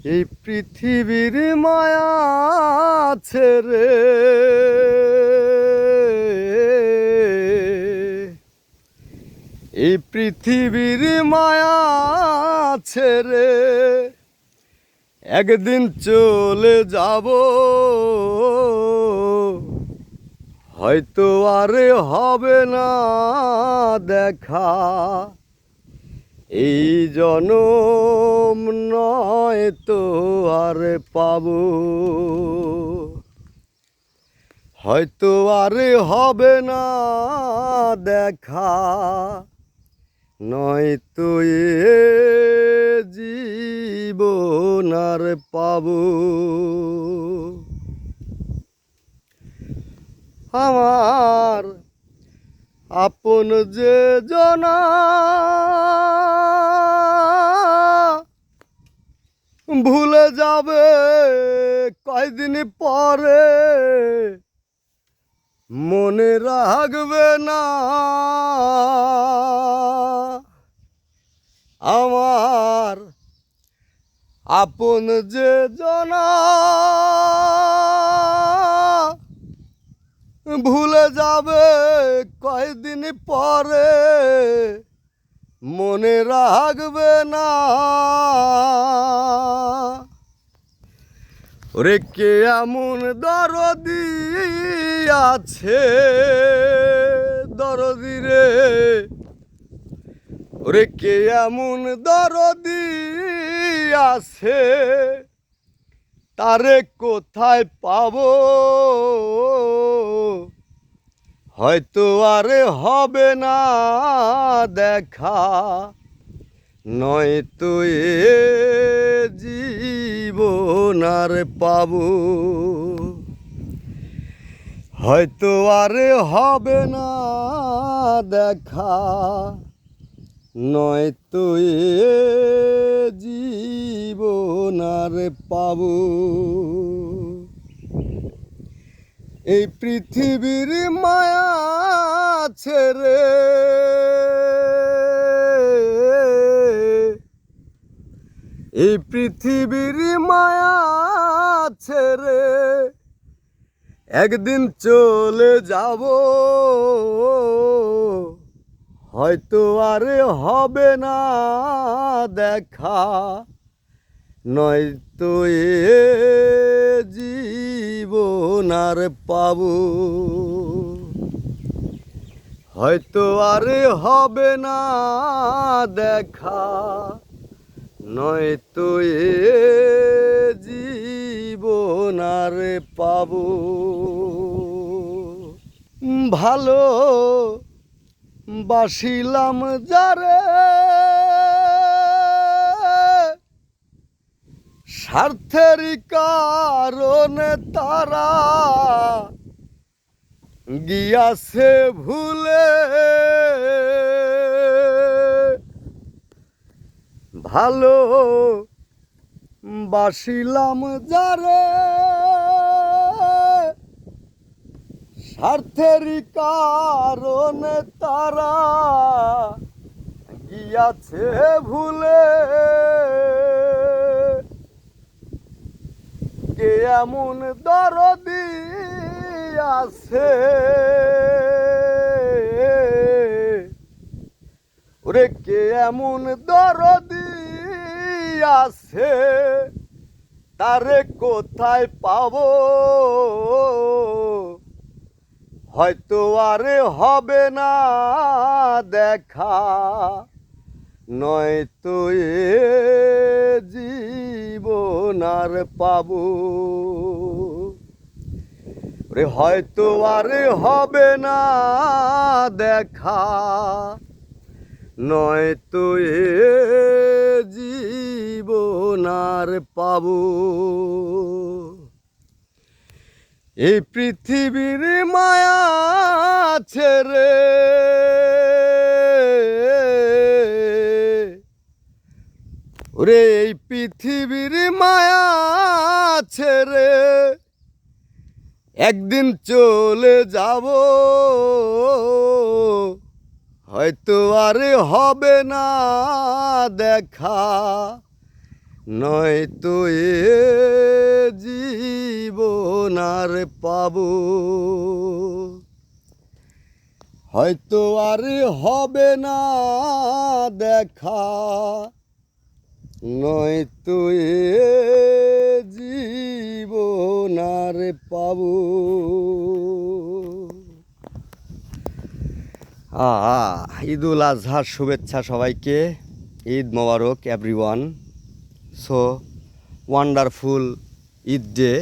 এই পৃথিবীর মায়া ছেড়ে এই পৃথিবীর মায়া ছেড়ে একদিন চলে যাব, হয়তো আর হবে না দেখা। এই জনম নয় তো আর পাবো, হয়তো আর হবে না দেখা, নয়তো এ জীবন আর পাবো। আমার আপন যে জনা ভুলে যাবে কয়দিন পরে, মনে রাখবে না আমার আপন যে জনা ভুলে যাবে কয়দিন পরে, মনে রাখবে না। ওরে কে এমন দরদি আছে দরদি রে, ওরে কে এমন দরদি আছে, তারে কোথায় পাবো, হয়তো আর হবে না দেখা, নয়তো এ জীবন আর পাবো, হয়তো আর হবে না দেখা, নয়তো এ জীবন আর পাবো। এই পৃথিবীর মায়া ছেড়ে এই পৃথিবীর মায়া ছেড়ে একদিন চলে যাব, হয়তো আর হবে না দেখা, নয়তো এ জীবন আর পাবো, হয়তো আর হবে না দেখা, নয়তো এ জীবন আর পাবো। ভালো বাসিলাম যারে স্বার্থের কারণে তারা গিয়াছে ভুলে, ভালো বাসিলাম যারে স্বার্থের কারণে তারা গিয়াছে ভুলে, কে এমন দরদি আছে, ওরে কে এমন দরদি আছে, তারে কোথায় পাবো, হয়তো আর হবে না দেখা, নয়তো এ জীবন আর পাবো, ওরে হয়তো আর হবে না দেখা, নয়তো এ জীবন আর পাবো। এই পৃথিবীর মায়া ছেড়ে ওরে এই পৃথিবীর মায়া ছেড়ে একদিন চলে যাব, হয়তো আর হবে না দেখা, নয়তো এ জীবন আর পাবো, হয়তো আর হবে না দেখা, নয়তো এ জীবন আর পাবো। ঈদুল আজহার শুভেচ্ছা সবাইকে, Eid Mubarak everyone. So wonderful Eid day.